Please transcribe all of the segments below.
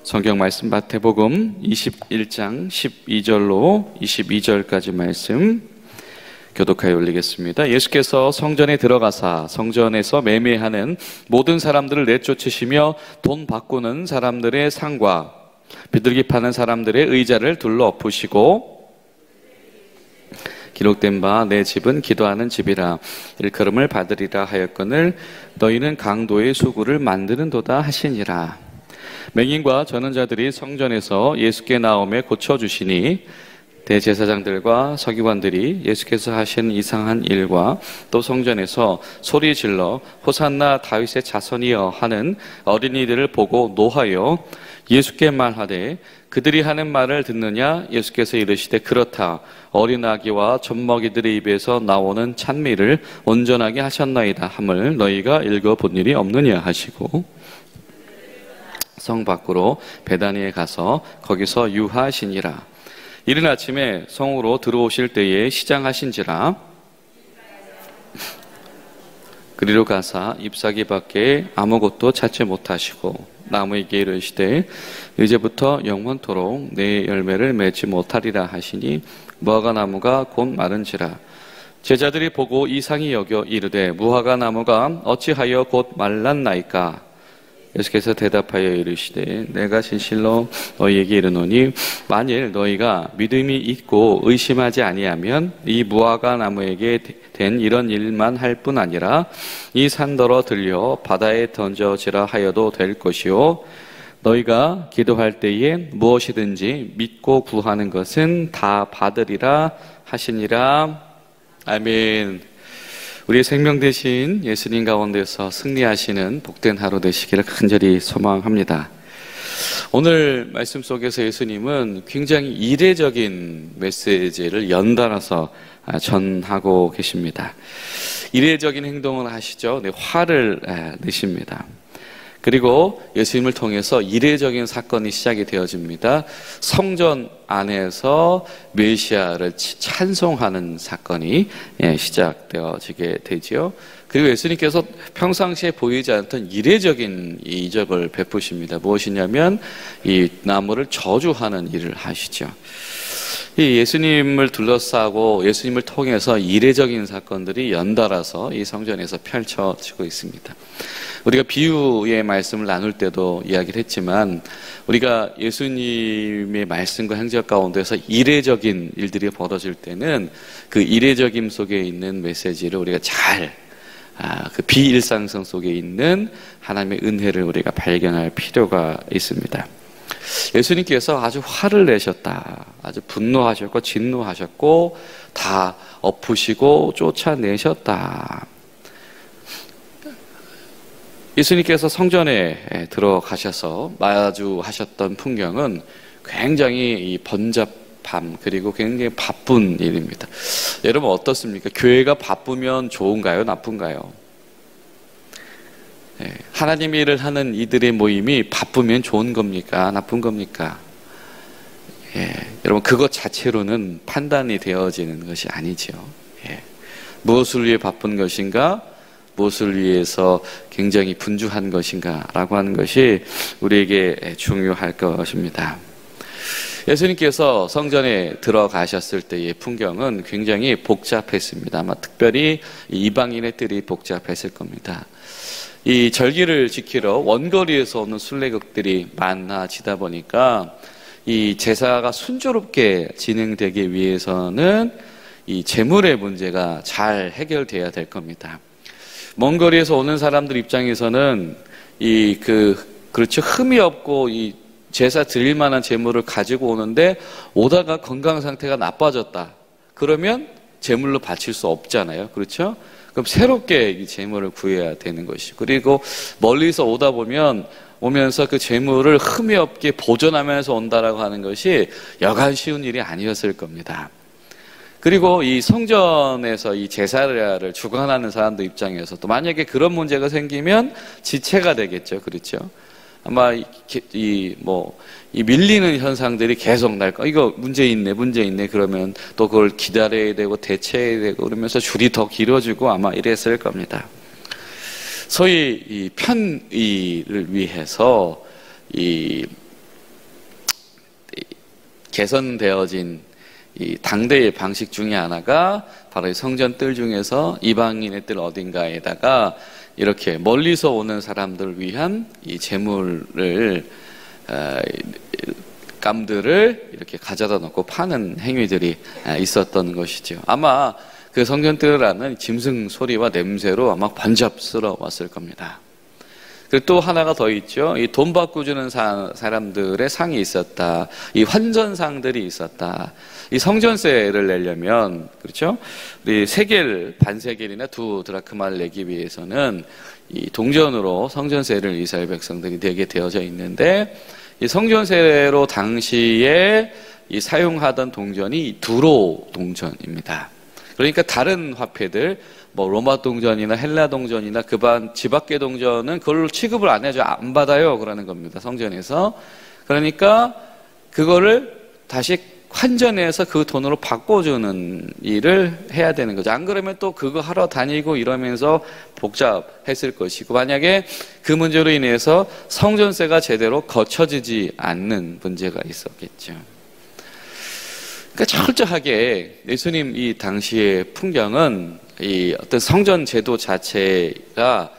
성경 말씀 마태복음 21장 12절로 22절까지 말씀 교독하여 올리겠습니다. 예수께서 성전에 들어가사 성전에서 매매하는 모든 사람들을 내쫓으시며 돈 바꾸는 사람들의 상과 비둘기 파는 사람들의 의자를 둘러 엎으시고 기록된 바 내 집은 기도하는 집이라 일컬음을 받으리라 하였거늘 너희는 강도의 수구를 만드는도다 하시니라. 맹인과 전원자들이 성전에서 예수께 나오매 고쳐주시니 대제사장들과 서기관들이 예수께서 하신 이상한 일과 또 성전에서 소리 질러 호산나 다윗의 자손이여 하는 어린이들을 보고 노하여 예수께 말하되 그들이 하는 말을 듣느냐? 예수께서 이르시되 그렇다. 어린 아기와 젖먹이들의 입에서 나오는 찬미를 온전하게 하셨나이다 함을 너희가 읽어본 일이 없느냐 하시고 성 밖으로 베다니에 가서 거기서 유하시니라. 이른 아침에 성으로 들어오실 때에 시장하신지라. 그리로 가사 잎사귀 밖에 아무것도 찾지 못하시고 나무에게 이르시되 이제부터 영원토록 내 열매를 맺지 못하리라 하시니 무화과 나무가 곧 마른지라. 제자들이 보고 이상히 여겨 이르되 무화과 나무가 어찌하여 곧 말랐나이까? 예수께서 대답하여 이르시되 내가 진실로 너희에게 이르노니 만일 너희가 믿음이 있고 의심하지 아니하면 이 무화과 나무에게 된 이런 일만 할 뿐 아니라 이 산더러 들려 바다에 던져지라 하여도 될 것이요 너희가 기도할 때에 무엇이든지 믿고 구하는 것은 다 받으리라 하시니라. 아멘. 우리의 생명 되신 예수님 가운데서 승리하시는 복된 하루 되시기를 간절히 소망합니다. 오늘 말씀 속에서 예수님은 굉장히 이례적인 메시지를 연달아서 전하고 계십니다. 이례적인 행동을 하시죠. 화를 내십니다. 그리고 예수님을 통해서 이례적인 사건이 시작이 되어집니다. 성전 안에서 메시아를 찬송하는 사건이 시작되어지게 되지요. 그리고 예수님께서 평상시에 보이지 않던 이례적인 이적을 베푸십니다. 무엇이냐면 이 나무를 저주하는 일을 하시죠. 이 예수님을 둘러싸고 예수님을 통해서 이례적인 사건들이 연달아서 이 성전에서 펼쳐지고 있습니다. 우리가 비유의 말씀을 나눌 때도 이야기를 했지만 우리가 예수님의 말씀과 행적 가운데서 이례적인 일들이 벌어질 때는 그 이례적임 속에 있는 메시지를 우리가 잘 그 비일상성 속에 있는 하나님의 은혜를 우리가 발견할 필요가 있습니다. 예수님께서 아주 화를 내셨다. 아주 분노하셨고 진노하셨고 다 엎으시고 쫓아내셨다. 예수님께서 성전에 들어가셔서 마주하셨던 풍경은 굉장히 번잡함 그리고 굉장히 바쁜 일입니다. 여러분 어떻습니까? 교회가 바쁘면 좋은가요? 나쁜가요? 하나님 일을 하는 이들의 모임이 바쁘면 좋은 겁니까? 나쁜 겁니까? 여러분 그것 자체로는 판단이 되어지는 것이 아니죠. 무엇을 위해 바쁜 것인가? 무엇을 위해서 굉장히 분주한 것인가? 라고 하는 것이 우리에게 중요할 것입니다. 예수님께서 성전에 들어가셨을 때의 풍경은 굉장히 복잡했습니다. 아마 특별히 이방인의 뜰이 복잡했을 겁니다. 이 절기를 지키러 원거리에서 오는 순례객들이 많아지다 보니까 이 제사가 순조롭게 진행되기 위해서는 이 재물의 문제가 잘 해결돼야 될 겁니다. 먼 거리에서 오는 사람들 입장에서는 그렇죠. 흠이 없고 이 제사 드릴 만한 재물을 가지고 오는데 오다가 건강 상태가 나빠졌다. 그러면 재물로 바칠 수 없잖아요. 그렇죠? 그럼 새롭게 이 재물을 구해야 되는 것이고 그리고 멀리서 오다 보면 오면서 그 재물을 흠이 없게 보존하면서 온다라고 하는 것이 여간 쉬운 일이 아니었을 겁니다. 그리고 이 성전에서 이 제사를 주관하는 사람들 입장에서도 만약에 그런 문제가 생기면 지체가 되겠죠. 그렇죠? 아마 이 밀리는 현상들이 계속 날 거. 이거 문제 있네 그러면 또 그걸 기다려야 되고 대체해야 되고 그러면서 줄이 더 길어지고 아마 이랬을 겁니다. 소위 이 편의를 위해서 이 개선되어진 이 당대의 방식 중에 하나가 바로 이 성전 뜰 중에서 이방인의 뜰 어딘가에다가 이렇게 멀리서 오는 사람들을 위한 이 제물을 감들을 이렇게 가져다 놓고 파는 행위들이 있었던 것이죠. 아마 그 성전 뜰을 아는 짐승 소리와 냄새로 아마 번잡스러웠을 겁니다. 그리고 또 하나가 더 있죠. 이 돈 바꿔주는 사람들의 상이 있었다. 이 환전상들이 있었다. 이 성전세를 내려면, 그렇죠? 우리 세겔, 반세겔이나 2드라크마를 내기 위해서는 이 동전으로 성전세를 이스라엘 백성들이 내게 되어져 있는데, 이 성전세로 당시에 이 사용하던 동전이 두로 동전입니다. 그러니까 다른 화폐들, 뭐 로마 동전이나 헬라 동전이나 지밖의 동전은 그걸로 취급을 안 해줘, 안 받아요. 그러는 겁니다. 성전에서. 그러니까 그거를 다시 환전해서 그 돈으로 바꿔주는 일을 해야 되는 거죠. 안 그러면 또 그거 하러 다니고 이러면서 복잡했을 것이고, 만약에 그 문제로 인해서 성전세가 제대로 거쳐지지 않는 문제가 있었겠죠. 그러니까 철저하게 예수님 이 당시의 풍경은 이 어떤 성전 제도 자체가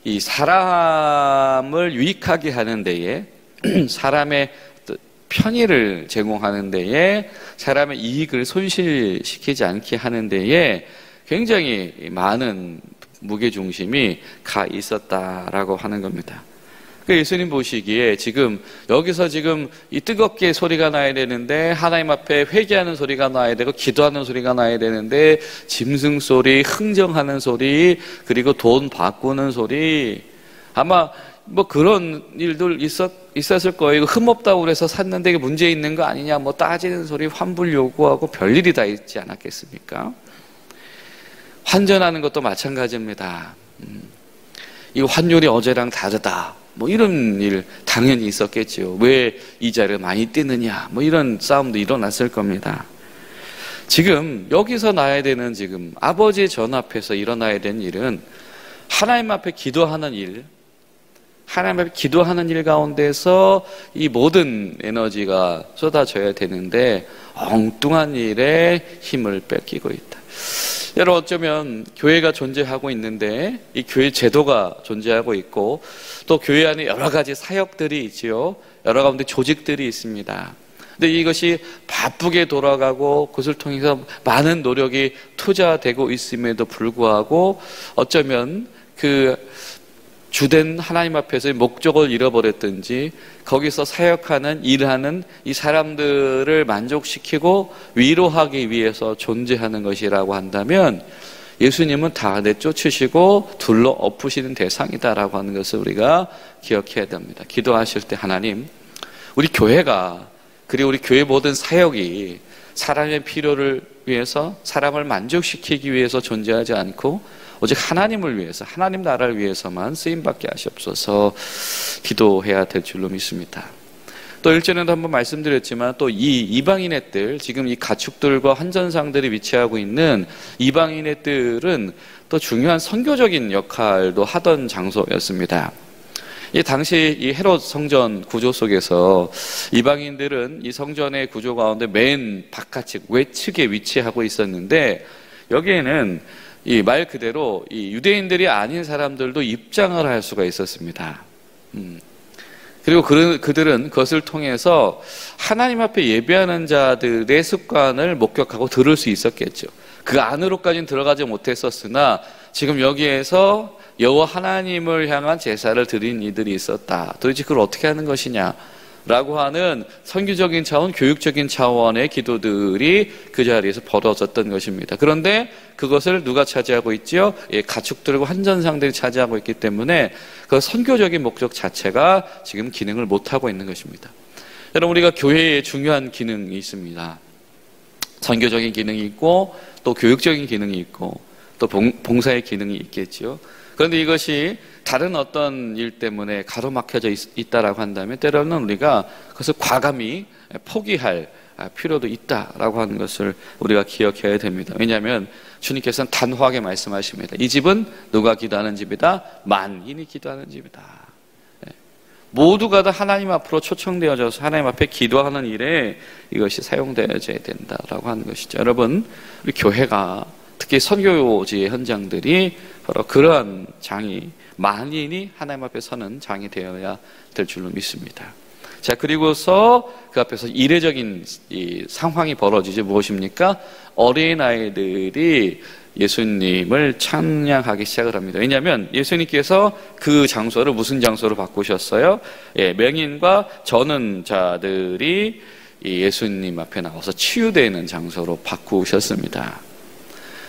이 사람을 유익하게 하는 데에 사람의 편의를 제공하는 데에 사람의 이익을 손실시키지 않게 하는 데에 굉장히 많은 무게중심이 가 있었다라고 하는 겁니다. 그 예수님 보시기에 지금 여기서 지금 이 뜨겁게 소리가 나야 되는데, 하나님 앞에 회개하는 소리가 나야 되고 기도하는 소리가 나야 되는데, 짐승 소리, 흥정하는 소리, 그리고 돈 바꾸는 소리, 아마 뭐 그런 일들 있었을 거예요. 흠없다고 그래서 샀는데 이게 문제 있는 거 아니냐, 뭐 따지는 소리, 환불 요구하고 별일이 다 있지 않았겠습니까? 환전하는 것도 마찬가지입니다. 이 환율이 어제랑 다르다, 뭐 이런 일 당연히 있었겠죠. 왜 이자를 많이 떼느냐, 뭐 이런 싸움도 일어났을 겁니다. 지금 여기서 나야 되는, 지금 아버지의 전 앞에서 일어나야 되는 일은 하나님 앞에 기도하는 일, 하나님 앞에 기도하는 일 가운데서 이 모든 에너지가 쏟아져야 되는데 엉뚱한 일에 힘을 뺏기고 있다. 여러분, 어쩌면 교회가 존재하고 있는데 이 교회 제도가 존재하고 있고 또 교회 안에 여러 가지 사역들이 있지요. 여러 가운데 조직들이 있습니다. 근데 이것이 바쁘게 돌아가고 그것을 통해서 많은 노력이 투자되고 있음에도 불구하고 어쩌면 그 주된 하나님 앞에서의 목적을 잃어버렸든지 거기서 사역하는, 일하는 이 사람들을 만족시키고 위로하기 위해서 존재하는 것이라고 한다면 예수님은 다 내쫓으시고 둘러 엎으시는 대상이다라고 하는 것을 우리가 기억해야 됩니다. 기도하실 때 하나님, 우리 교회가, 그리고 우리 교회 모든 사역이 사람의 필요를 위해서, 사람을 만족시키기 위해서 존재하지 않고 오직 하나님을 위해서, 하나님 나라를 위해서만 쓰임받게 하시옵소서 기도해야 될 줄로 믿습니다. 또 1절에도 한번 말씀드렸지만 또 이 이방인의 뜰, 지금 이 가축들과 환전상들이 위치하고 있는 이방인의 뜰은 또 중요한 선교적인 역할도 하던 장소였습니다. 이 당시 이 헤롯 성전 구조 속에서 이방인들은 이 성전의 구조 가운데 맨 바깥측, 외측에 위치하고 있었는데 여기에는 이 말 그대로 이 유대인들이 아닌 사람들도 입장을 할 수가 있었습니다. 그리고 그들은 그것을 통해서 하나님 앞에 예배하는 자들의 습관을 목격하고 들을 수 있었겠죠. 그 안으로까지는 들어가지 못했었으나 지금 여기에서 여호와 하나님을 향한 제사를 드린 이들이 있었다. 도대체 그걸 어떻게 하는 것이냐 라고 하는 선교적인 차원, 교육적인 차원의 기도들이 그 자리에서 벌어졌던 것입니다. 그런데 그것을 누가 차지하고 있지요? 가축들과 환전상들이 차지하고 있기 때문에 그 선교적인 목적 자체가 지금 기능을 못하고 있는 것입니다. 여러분, 우리가 교회에 중요한 기능이 있습니다. 선교적인 기능이 있고 또 교육적인 기능이 있고 또 봉사의 기능이 있겠지요. 그런데 이것이 다른 어떤 일 때문에 가로막혀져 있다라고 한다면 때로는 우리가 그것을 과감히 포기할 필요도 있다라고 하는 것을 우리가 기억해야 됩니다. 왜냐하면 주님께서는 단호하게 말씀하십니다. 이 집은 누가 기도하는 집이다? 만인이 기도하는 집이다. 모두가 다 하나님 앞으로 초청되어져서 하나님 앞에 기도하는 일에 이것이 사용되어져야 된다라고 하는 것이죠. 여러분, 우리 교회가 특히 선교지의 현장들이 바로 그러한 장이, 만인이 하나님 앞에 서는 장이 되어야 될 줄로 믿습니다. 자, 그리고서 그 앞에서 이례적인 이 상황이 벌어지지. 무엇입니까? 어린아이들이 예수님을 찬양하기 시작을 합니다. 왜냐하면 예수님께서 그 장소를 무슨 장소로 바꾸셨어요? 맹인과 저는 자들이 예수님 앞에 나와서 치유되는 장소로 바꾸셨습니다.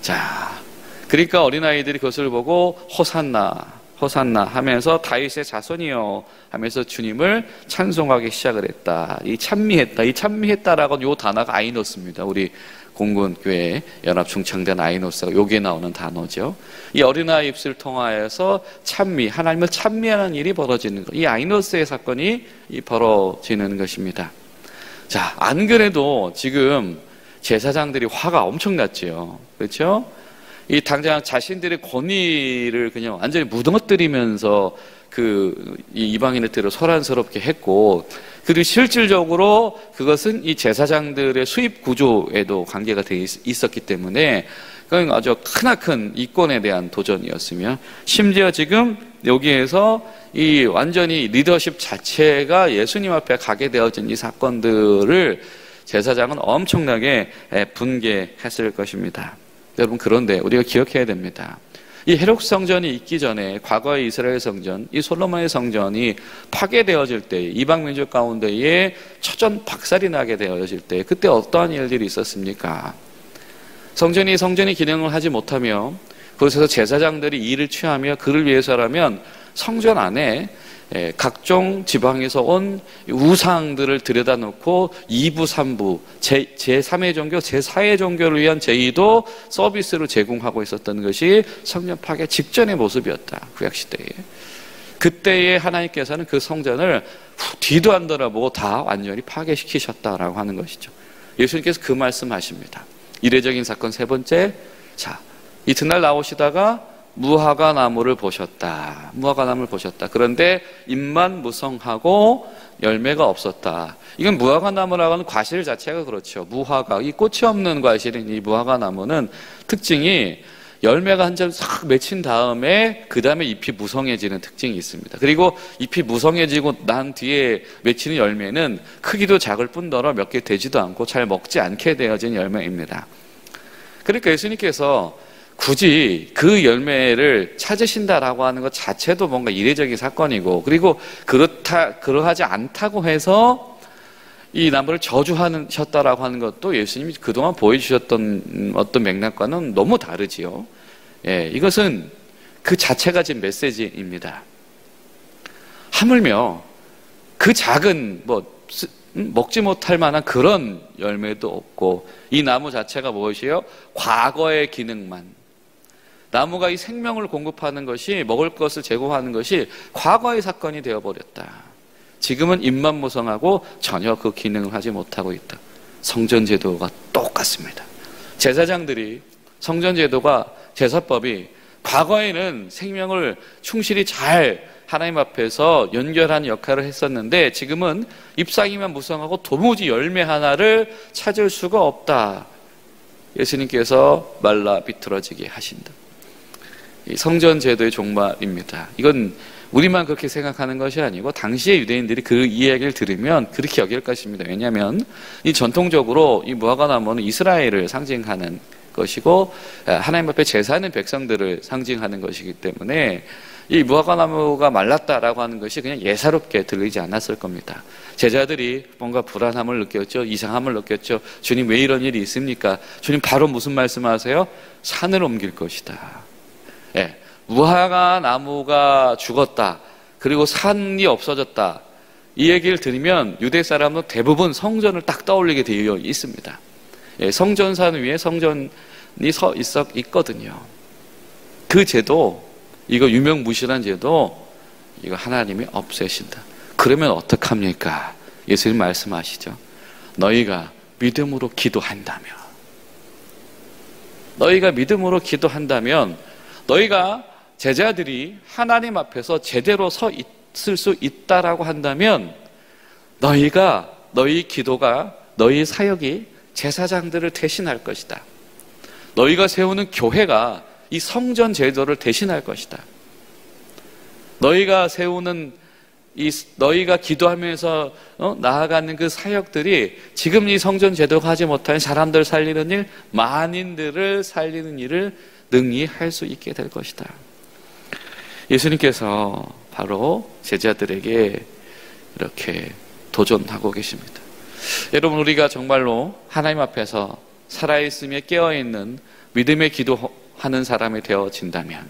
자, 그러니까 어린아이들이 그것을 보고 호산나 호산나 하면서 다윗의 자손이요 하면서 주님을 찬송하기 시작을 했다. 이 찬미했다라고 요 단어가 아이노스입니다. 우리 공군교회 연합중창단 아이노스가 여기에 나오는 단어죠. 이 어린아이 입술을 통하여서 하나님을 찬미하는 일이 벌어지는 것. 이 아이노스의 사건이 벌어지는 것입니다. 자, 안 그래도 지금 제사장들이 화가 엄청났지요. 그렇죠? 이 당장 자신들의 권위를 그냥 완전히 무너뜨리면서 이 이방인들을 소란스럽게 했고, 그리고 실질적으로 그것은 이 제사장들의 수입 구조에도 관계가 돼 있었기 때문에 그건 아주 크나큰 이권에 대한 도전이었으며, 심지어 지금 여기에서 이 완전히 리더십 자체가 예수님 앞에 가게 되어진 이 사건들을 제사장은 엄청나게 분개했을 것입니다. 여러분, 그런데 우리가 기억해야 됩니다. 이 헤롯 성전이 있기 전에 과거의 이스라엘 성전, 이 솔로몬의 성전이 파괴되어질 때, 이방 민족 가운데에 처전박살이 나게 되어질 때 그때 어떠한 일들이 있었습니까? 성전이 기능을 하지 못하며 그곳에서 제사장들이 일을 취하며 그를 위해서라면 성전 안에 각종 지방에서 온 우상들을 들여다 놓고 2부, 3부, 제3의 종교, 제4의 종교를 위한 제의도 서비스로 제공하고 있었던 것이 성전 파괴 직전의 모습이었다. 구약시대에. 그때에 하나님께서는 그 성전을 뒤도 안 돌아보고 다 완전히 파괴시키셨다라고 하는 것이죠. 예수님께서 그 말씀하십니다. 이례적인 사건 세 번째, 자, 이튿날 나오시다가 무화과 나무를 보셨다. 그런데 잎만 무성하고 열매가 없었다. 이건 무화과 나무라고 하는 과실 자체가 그렇죠. 무화과, 이 꽃이 없는 과실인 이 무화과 나무는 특징이 열매가 한 점 싹 맺힌 다음에 그 다음에 잎이 무성해지는 특징이 있습니다. 그리고 잎이 무성해지고 난 뒤에 맺히는 열매는 크기도 작을 뿐더러 몇 개 되지도 않고 잘 먹지 않게 되어진 열매입니다. 그러니까 예수님께서 굳이 그 열매를 찾으신다라고 하는 것 자체도 뭔가 이례적인 사건이고, 그리고 그러하지 않다고 해서 이 나무를 저주하셨다라고 하는 것도 예수님이 그동안 보여주셨던 어떤 맥락과는 너무 다르지요. 이것은 그 자체가 지금 메시지입니다. 하물며 그 작은 먹지 못할 만한 그런 열매도 없고, 이 나무 자체가 무엇이요? 과거의 기능만. 나무가 이 생명을 공급하는 것이, 먹을 것을 제공하는 것이 과거의 사건이 되어버렸다. 지금은 잎만 무성하고 전혀 그 기능을 하지 못하고 있다. 성전제도가 똑같습니다. 제사장들이, 성전제도가, 제사법이 과거에는 생명을 충실히 잘 하나님 앞에서 연결하는 역할을 했었는데, 지금은 잎사귀만 무성하고 도무지 열매 하나를 찾을 수가 없다. 예수님께서 말라 비틀어지게 하신다. 이 성전제도의 종말입니다. 이건 우리만 그렇게 생각하는 것이 아니고 당시의 유대인들이 그 이야기를 들으면 그렇게 여길 것입니다. 왜냐하면 이 전통적으로 이 무화과 나무는 이스라엘을 상징하는 것이고 하나님 앞에 제사하는 백성들을 상징하는 것이기 때문에 이 무화과 나무가 말랐다라고 하는 것이 그냥 예사롭게 들리지 않았을 겁니다. 제자들이 뭔가 불안함을 느꼈죠. 이상함을 느꼈죠. 주님, 왜 이런 일이 있습니까? 주님, 바로 무슨 말씀하세요? 산을 옮길 것이다. 무화과 나무가 죽었다. 그리고 산이 없어졌다. 이 얘기를 들으면 유대 사람은 대부분 성전을 딱 떠올리게 되어 있습니다. 성전산 위에 성전이 서 있거든요. 그 제도, 이거 유명무실한 제도, 이거 하나님이 없애신다. 그러면 어떡합니까? 예수님 말씀하시죠. 너희가 믿음으로 기도한다면, 너희가 제자들이 하나님 앞에서 제대로 서 수 있다라고 한다면 너희 기도가, 너희 사역이 제사장들을 대신할 것이다. 너희가 세우는 교회가 이 성전 제도를 대신할 것이다. 너희가 세우는 너희가 기도하면서 나아가는 그 사역들이 지금 이 성전 제도가 하지 못하는 사람들 살리는 일, 만인들을 살리는 일을 능히 할 수 있게 될 것이다. 예수님께서 바로 제자들에게 이렇게 도전하고 계십니다. 여러분, 우리가 정말로 하나님 앞에서 살아있으며 깨어있는 믿음의 기도하는 사람이 되어진다면,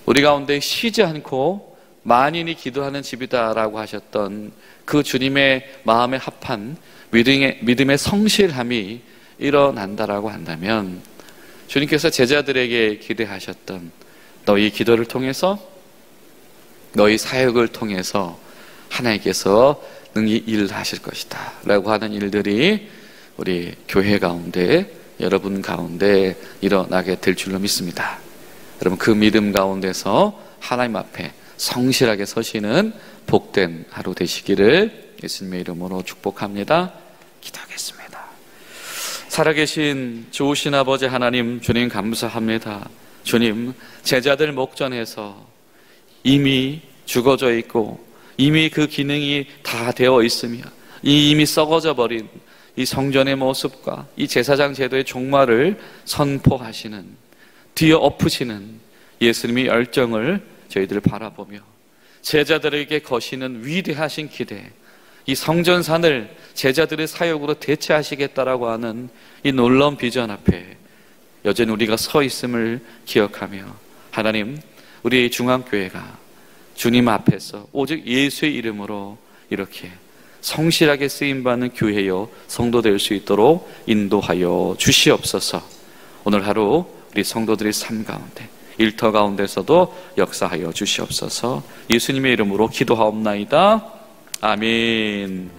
우리 가운데 쉬지 않고 만인이 기도하는 집이다라고 하셨던 그 주님의 마음에 합한 믿음의 성실함이 일어난다라고 한다면, 주님께서 제자들에게 기대하셨던 너희 기도를 통해서, 너희 사역을 통해서 하나님께서 능히 일하실 것이다 라고 하는 일들이 우리 교회 가운데, 여러분 가운데 일어나게 될 줄로 믿습니다. 여러분, 그 믿음 가운데서 하나님 앞에 성실하게 서시는 복된 하루 되시기를 예수님의 이름으로 축복합니다. 기도하겠습니다. 살아계신 좋으신 아버지 하나님, 주님 감사합니다. 주님, 제자들 목전에서 이미 죽어져 있고 이미 그 기능이 다 되어 있으며 이미 썩어져 버린 이 성전의 모습과 이 제사장 제도의 종말을 선포하시는, 뒤에 엎으시는 예수님의 열정을 저희들 바라보며 제자들에게 거시는 위대하신 기대, 이 성전산을 제자들의 사역으로 대체하시겠다라고 하는 이 놀라운 비전 앞에 여전히 우리가 서 있음을 기억하며, 하나님, 우리 중앙교회가 주님 앞에서 오직 예수의 이름으로 이렇게 성실하게 쓰임받는 교회요 성도 될 수 있도록 인도하여 주시옵소서. 오늘 하루 우리 성도들의 삶 가운데, 일터 가운데서도 역사하여 주시옵소서. 예수님의 이름으로 기도하옵나이다. 아멘.